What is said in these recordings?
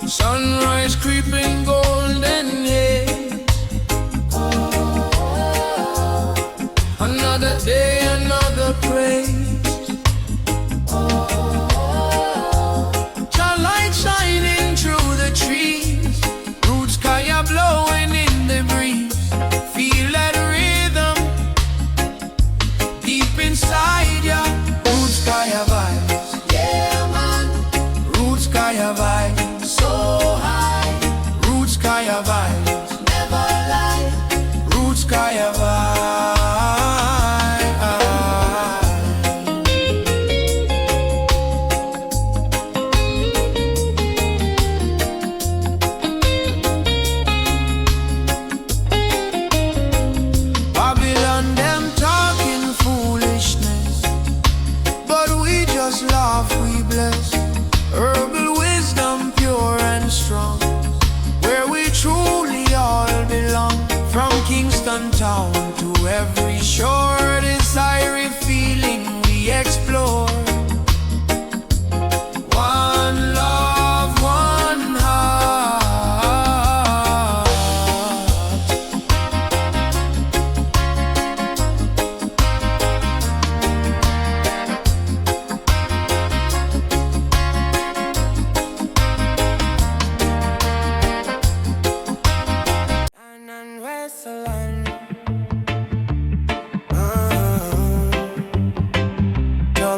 Sunrise creeping golden haze. Another day, another praise. Your light shining through the trees. Roots kaya blowing in the breeze. Feel that rhythm deep inside ya. Roots kaya vibes. Yeah man. Roots kaya vibes. So high. Roots kaya vibes. Never lie. Roots kaya vibes. Herbal wisdom pure and strong, where we truly all belong. From Kingston town to every shore, this irie feeling we explore. One love, one heart.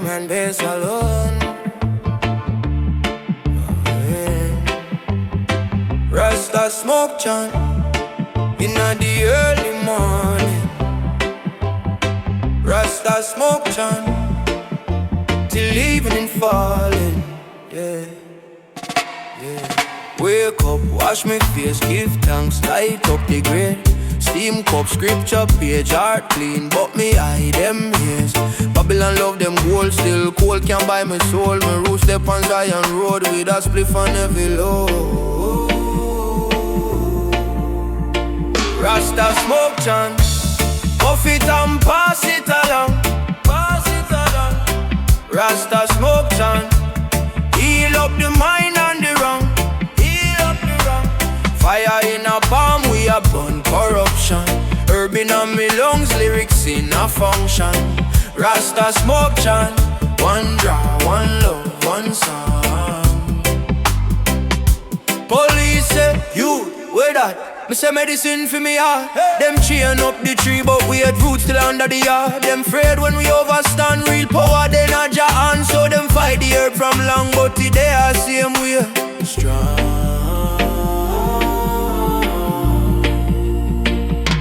And bass alone. Rasta smoke chant in the early morning. Rasta smoke chant till evening falling. Yeah, yeah. Wake up, wash my face, give thanks, light up the grade. Steam cup, scripture page, heart clean, but me eye them ears. Babylon love them gold, still cold, can't buy my soul. My roots step on Zion Road with a spliff on every load. Rasta smoke chant, puff it and pass it along, pass it along. Rasta smoke chant, heal up the mind and the wrong, heal up the wrong. Fire in a palm, we a burn corruption. Herb in a me lungs, lyrics in a function. Rasta smoke chant, one draw, one love, one song. Police say, you, where that? Me say medicine for me heart. Them chain up the tree, but we had roots still under the yard. Them afraid when we overstand real power, they not ja hand. So them fight the herb from long, but today I same way strong.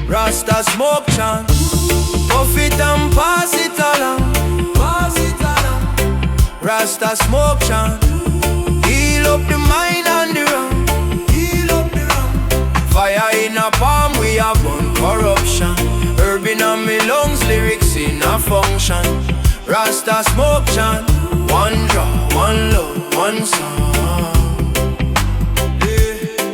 Rasta smoke chant, puff it and pass it along, pass it along. Rasta smoke chant, heal up the mind and the wrong, heal up the wrong. Fire in a palm, we have burn corruption. Herb in a me lungs, lyrics in a function. Rasta smoke chant, one draw, one love, one song.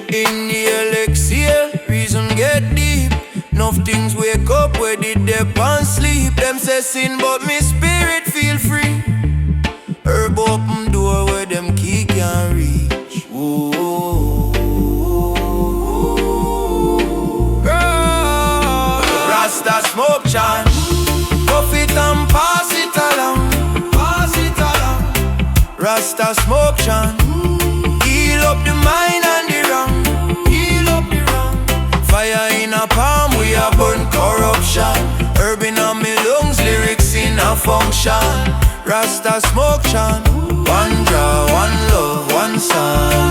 Inhale, exhale, reason get deep. Enough things wake up where did they pan sleep. Them say sin but me spirit feel free. Herb open door where them key can reach. Whoa. Rasta smoke chant, puff it and pass it along, pass it along. Rasta smoke chant, heal up the mind and the wrong, heal up the wrong. Fire in a palm, we a burn corruption. Herb in a me lungs, lyrics in a function. Rasta smoke chant, one draw, one love, one song.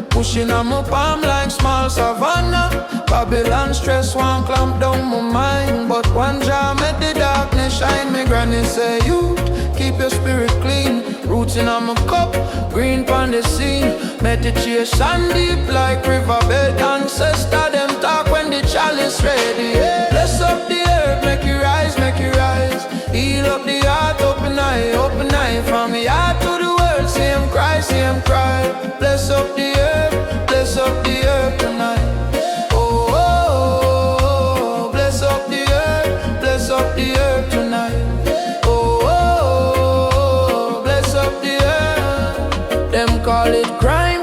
Pushing on my palm like small savannah. Babylon stress won't clamp down my mind, but one jar made the darkness shine. Me granny say you keep your spirit clean. Roots in my cup, green pon the scene. Meditation deep like riverbed. Ancestor them talk when the challenge bless up the earth, bless up the earth tonight. Oh, oh, oh, bless up the earth, bless up the earth tonight. Oh, oh, oh, bless up the earth. Them call it crime,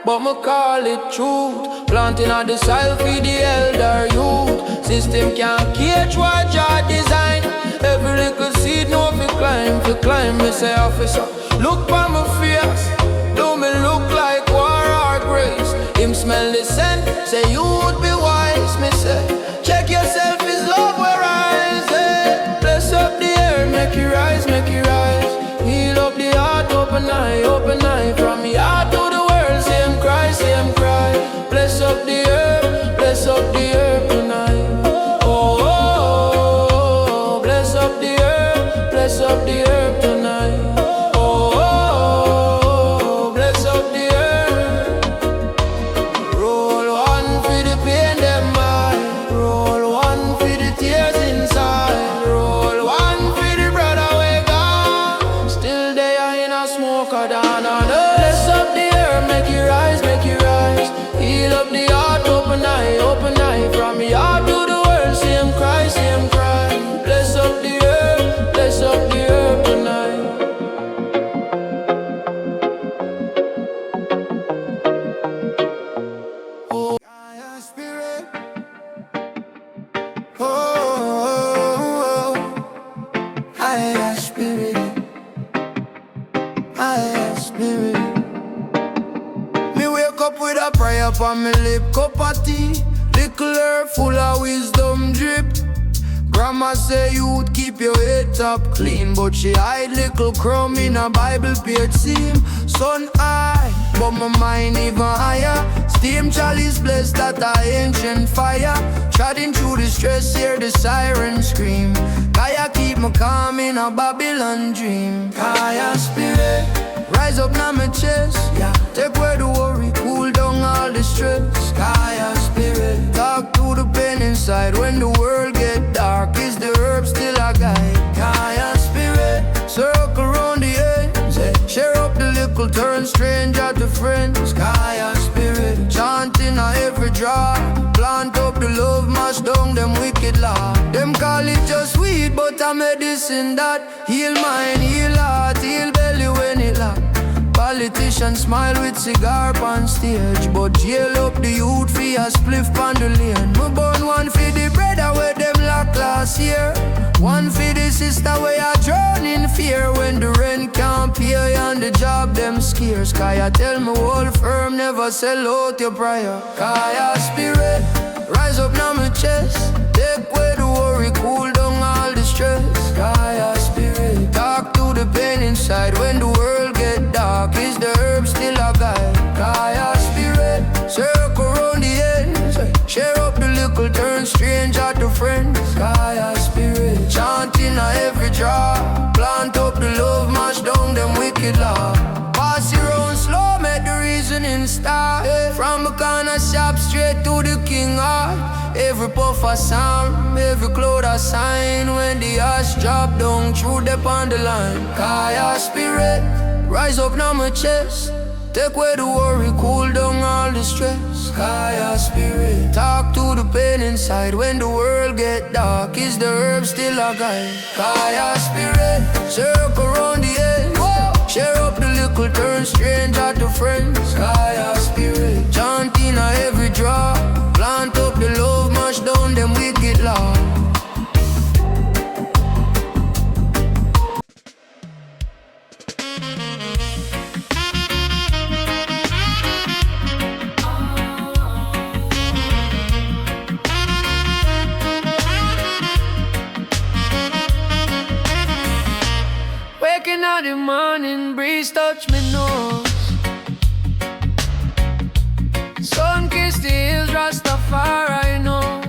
but me call it truth. Planting on the soil for the elder youth. System can't catch what Jah design. Every little seed know fi climb, me say officer. Look by my face, do me look like war or grace. Him smell the scent, say you would be wise. Me say, check yourself, his love where rise. Hey. Bless up the air, make you rise, make you rise. Heal up the heart, open eye from me heart to the world. See him cry, see him cry. Bless up the earth, bless up the earth tonight. Oh, oh, oh, bless up the earth, bless up the earth tonight. Oh, oh, oh, bless up the earth. Roll one for the pain them mind. Roll one for the tears inside. Roll one for the brother we gone. Still they are in a smoke or down on earth. Bless up the earth, make you rise, make you rise. Heal up the heart, open eye from me heart to the world. See him cry, see him cry. Bless up the earth, bless up the earth tonight. Oh, Gaia spirit. Oh, oh, oh. Gaia spirit. Gaia spirit. Me wake up with a prayer on my lip, cup of tea. Little herb full of wisdom drip. Grandma say you'd keep your head up clean, but she hide little crumb in a Bible page seam. Sun high, but my mind even higher. Steam chalice blessed that ancient fire. Trotting through the stress, hear the siren scream. Kaya keep me calm in a Babylon dream. Kaya spirit, rise up now my chest, yeah. Take away the worry, cool down all the stress. Kaya spirit, talk to the pain inside. When the world get dark, is the herb still a guide? Kaya spirit, circle around the ends, share up the little, turn stranger to friends. Kaya spirit, chanting on every drop. Plant up the love, mash down them wicked law. Them call it just weed, but a medicine that heal mind, heal heart, heal belly when it lock. Politicians smile with cigar on stage, but jail up the youth for a spliff on the lane. Me born one for the brother where them lock last year. One for the sister where I drown in fear. When the rent can't pay and the job them scarce. Kaya tell me whole firm never sell out your prior. Kaya spirit, rise up now my chest. Take away the worry, cool down all the stress. Kaya spirit, talk to the pain inside. When the world get dark, is the herb still a guide? Kaya spirit, circle around the ends. Share up the little, turn stranger to friends. Kaya spirit, chanting on every drop. Plant up the love, mash down them wicked law. Pass it round slow, make the reasoning start. From a corner shop straight to the king heart. Every puff a sound, every cloud a sign. When the ash drop down through the on the line. Kaya spirit, rise up now my chest. Take away the worry, cool down all the stress. Kaya spirit, talk to the pain inside. When the world get dark, is the herb still a guide? Kaya spirit, circle around the ends. Share up the little, turn stranger to friends. Kaya spirit, chanting on every drop. Plant up the love, mash down them wicked law. Waking out the morning breeze touch me nose. Sun kiss the hills, Rastafari know.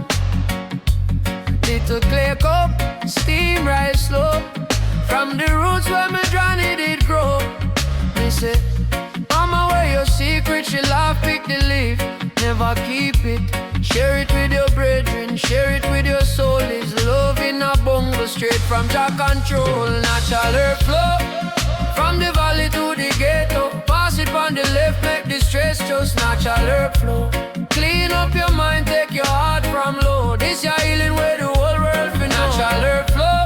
Little clay cup, steam rise slow. From the roots where me drown it, it grow. Me say, mama, where your secret? She laugh, pick the leaf, never keep it. Share it with your brethren, share it with your soul. Is love in a bungle straight from Jah control. Natural flow, From the valley to the ghetto, pass it on the left, make the stress just natural flow. Clean up your mind, take your heart from low. This your healing where the whole world feel natural flow.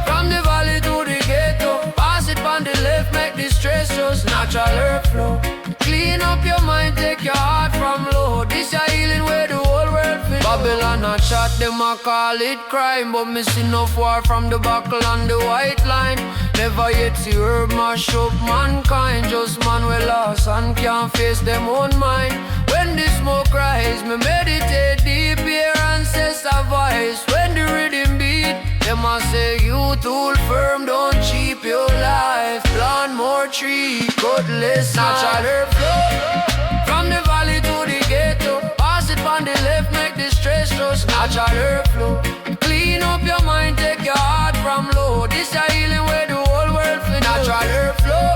From the valley to the ghetto, pass it on the left, make the stress just natural flow. Clean up your mind, take your heart from low. This your healing where the whole world feel. Babylon a chat, them a call it crime, but me see enough war from the buckle and the white line. Never yet see herb mash up mankind. Just man we lost and can't face them own mind. When the smoke rise, me meditate deep, hear ancestor voice. When the rhythm beat, them a say you tool firm, don't cheap your life. Plant more tree, godless natural flow. From the valley to the ghetto, pass it on the left, make the stress just natural flow. Clean up your mind, take your heart from low. This a healing where the whole world feel natural flow.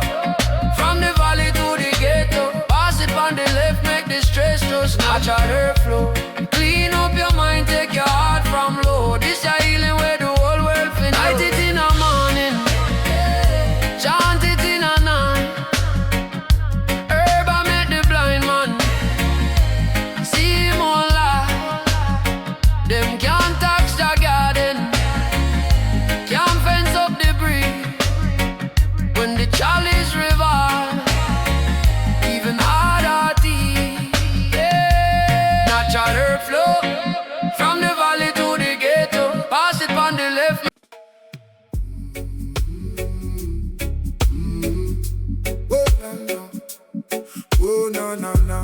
From the valley to the ghetto, pass it on the left, make the stress just natural flow. Clean up your mind, take your heart from low. This a healing where the whole world feel. Light it in the morning, chant it in the night. Herb I make the blind man see him all life. Them can't touch the garden, can't fence up the breeze. When the chalice revive, even harder tea, yeah. Natural flow. From the valley to the ghetto, pass it on the left. Oh, no, no, no.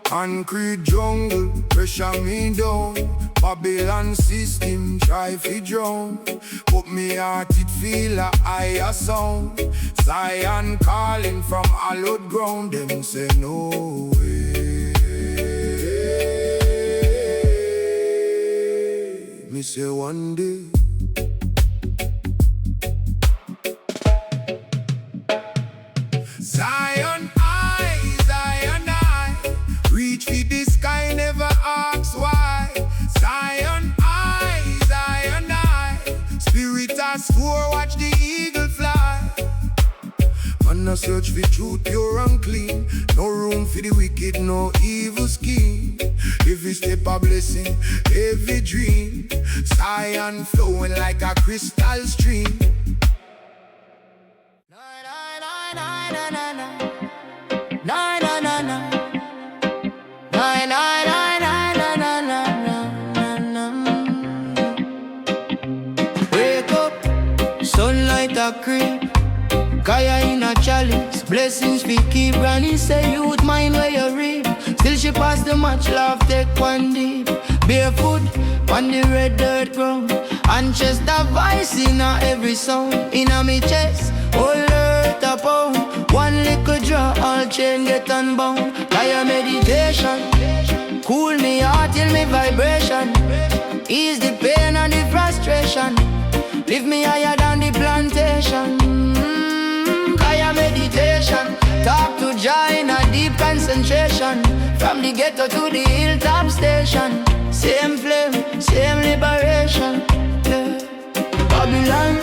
Concrete jungle, pressure me down. Babylon system, try fi drown. But me heart it feel a higher sound. Zion calling from hallowed ground. Them say no way. Me say one day. Zion I reach for the sky, never ask why. Zion I spirit as for watch the eagle fly. Man a search for truth pure and clean. No room for the wicked, no evil scheme. Every step a blessing, every dream. Zion flowing like a crystal stream. Wake up, sunlight a creep. Kaya in a chalice, blessings we keep. Granny say youth mind where you reap. Still she pass the match, love take one deep. Barefoot on the red dirt ground, and chest the voice in a every sound. In a me chest, all earth a pound. One little draw, all chain get unbound. Kaya meditation, cool me heart till me vibration. Ease the pain and the frustration. Lift me higher than the plantation. Kaya meditation, talk to Jah in a deep concentration. From the ghetto to the hilltop station. Same flame, same liberation, yeah. Babylon,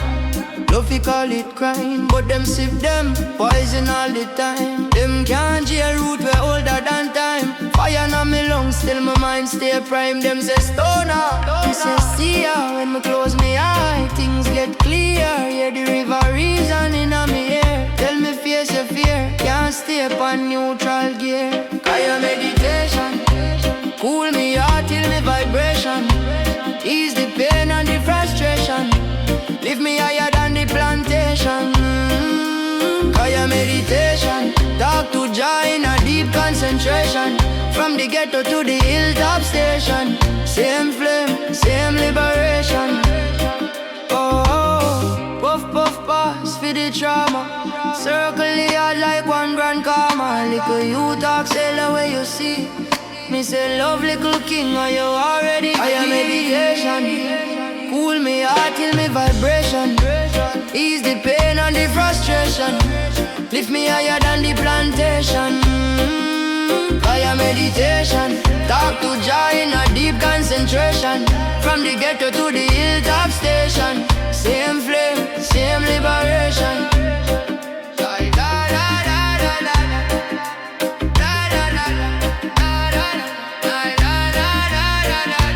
love fi call it crime, but them sip them poison all the time. Them can't jail root we older than time. Fire na me lungs, still my mind stay prime. Them say stoner, me say see ya. When me close me eye, things get clear. Hear the river reason in a me ear. Tell me face your fear, can't stay upon neutral gear. Kaya meditation, cool me heart till me vibration. Ease the pain and the frustration. Lift me higher than the plantation. Kaya meditation, talk to Jah in a deep concentration. From the ghetto to the hilltop station. Same flame, same liberation. Oh, puff puff pass for the trauma. Circle the yard like one grand karma. Little you talk, sell the way you see. Me say love little king, are you already? I am meditation, cool me heart till me vibration. Ease the pain and the frustration. Lift me higher than the plantation. I am meditation, talk to Jah in a deep concentration. penetration. From the ghetto to the hilltop station. Same flame, same liberation.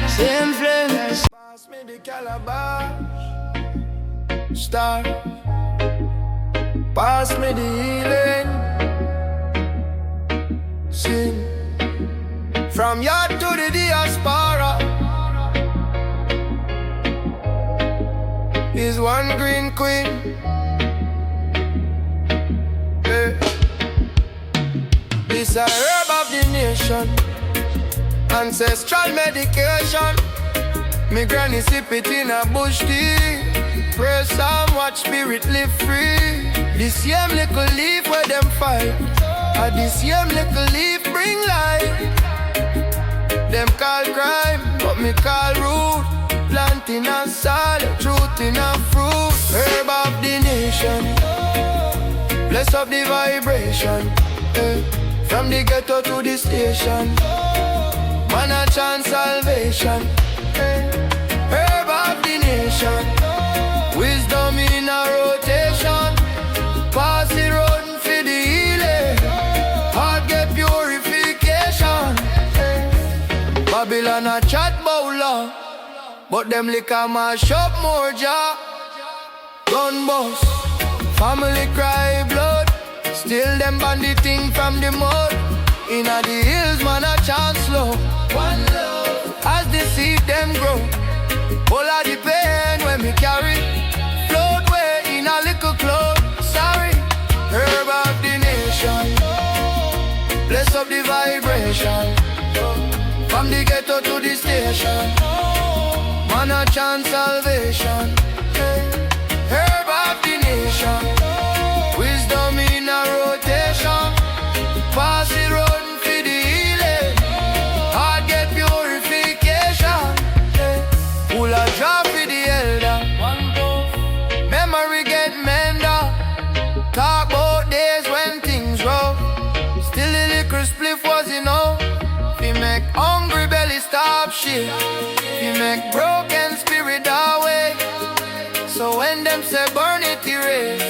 Same flame. Pass me the calabash, star. Pass me the healing. Sing. From yard to the diaspora is one green queen. Yeah. It's a herb of the nation, ancestral medication. Me granny sip it in a bush tea. Pray some, watch spirit live free. This same little leaf where them fight, this same little leaf bring life. Them call crime, but me call root. Planting a solid, truth in a fruit. Herb of the nation, bless up the vibration. From the ghetto to the station, man a chant salvation. Herb of the nation, wisdom in a rotation. Pass it round for the healing, heart get purification. Babylon a chat bowler, but them liquor mash up more jaw. Gun bust, family cry blood. Still them bandit thing from the mud. Inna the hills man a chant slow. One love, as the seed them grow. All of the pain when me carry, float way in a little cloud. Sorry, herb of the nation, bless up the vibration. From the ghetto to the station, man a chant salvation. Herb of the nation, wisdom in a rotation. Pass it round for the healing, heart get purification. Pull a drop for the elder, memory get mender. Talk about days when things rough, still the liquor spliff was enough. We make hungry belly stop shit, we make broken spirit away. So when them say burn it erase,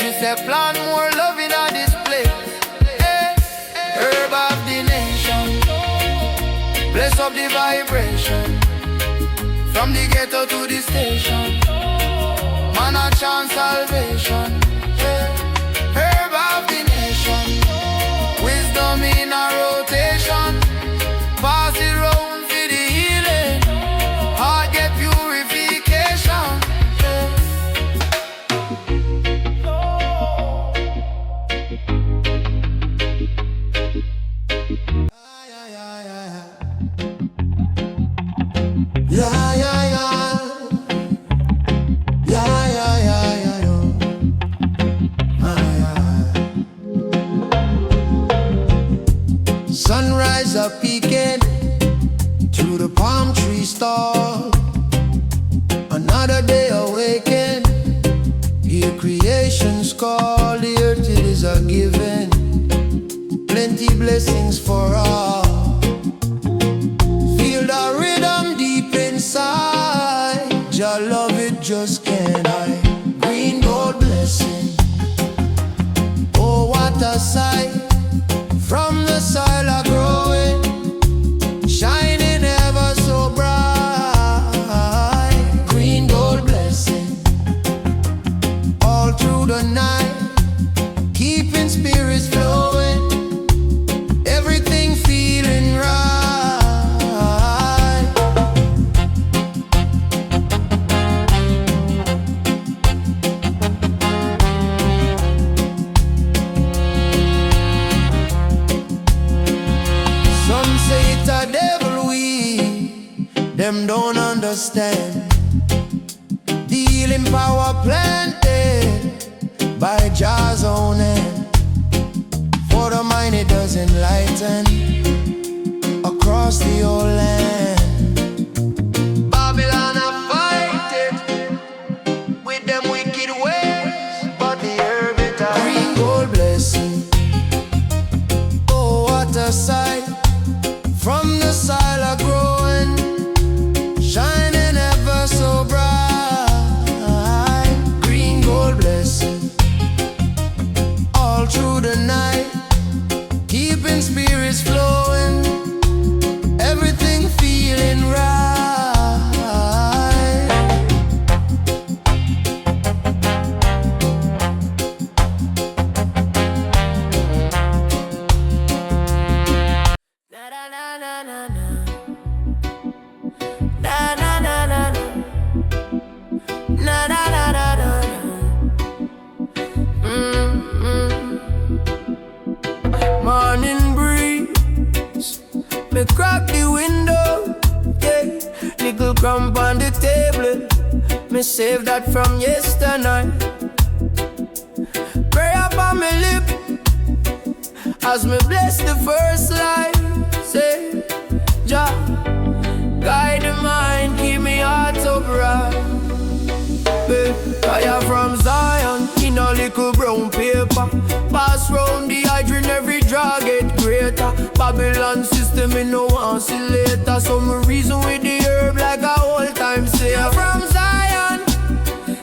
me say plant more love in a this place. Hey, herb of the nation, bless up the vibration. From the ghetto to the station, man a chant salvation. Hey, herb of the nation, wisdom in a rotation. Pass it round for the healing, heart get purification. Yeah, yeah, yeah. Yeah, yeah, yeah, yeah, yo. Sunrise a peeking through the palm tree stalk. Another day awaken, hear creation's call. The earth it is a given, plenty blessings for all. Feel the rhythm deep inside, Jah love it just can't hide. Green gold blessing, oh what a sight. From the soil are growing, shining ever so bright. Green gold blessing, all through the night, keeping spirits flowing, everything feeling right. Some say it's a devil them don't understand the healing power planted by Jah's own hand. For the mind it does enlighten across the whole land. Babylon I fight it with them wicked ways, but the herb it a green gold blessing. Oh what a sight, from the soil are growing, keeping spirits flowing, everything feeling right. Na na na na na na na na na na na na na na. Morning breeze, me crack the window, yeah. Nickel crumb on the table, me save that from yesternight. Prayer on my lip, as me bless the first life. Say, Jah, guide the mind, keep me heart upright. Fire from Zion, in a little brown paper. Pass round the hydrant, every drug get greater. Babylon system, me no want see later. Some reason with the herb like a old time sayer. From Zion,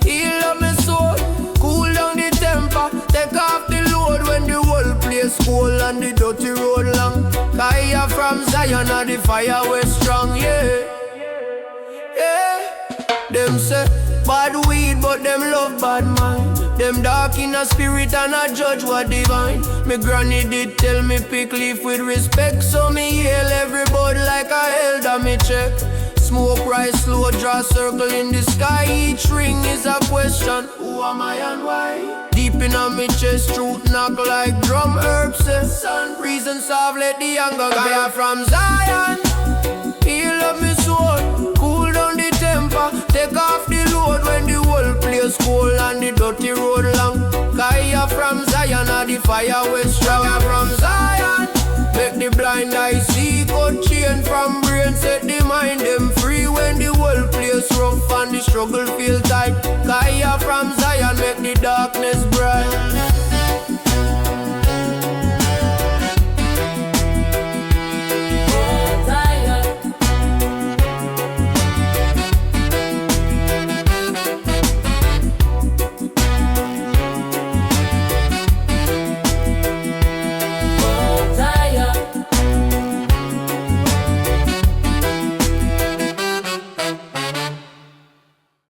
heal up my soul, cool down the temper. Take off the load when the whole place cold and the dirty road long. Fire from Zion, and the fire was strong, yeah. Yeah, them say bad weed, but them love bad mind. Them dark in a spirit and a judge what divine. Me granny did tell me pick leaf with respect, so me hail everybody like a elder me check. Smoke rise slow, draw circle in the sky. Each ring is a question, who am I and why? Deep in on me chest, truth knock like drum herbs. Sun reason solve, let the younger guy from Zion. Heal up me soul, cool down the temper. Take off the load when the whole place cold and the dirty road long. Kaya from Zion, and the fire was strong. From Zion, make the blind eye see. Cut chain from brain, set the mind them free. When the whole place rough and the struggle feel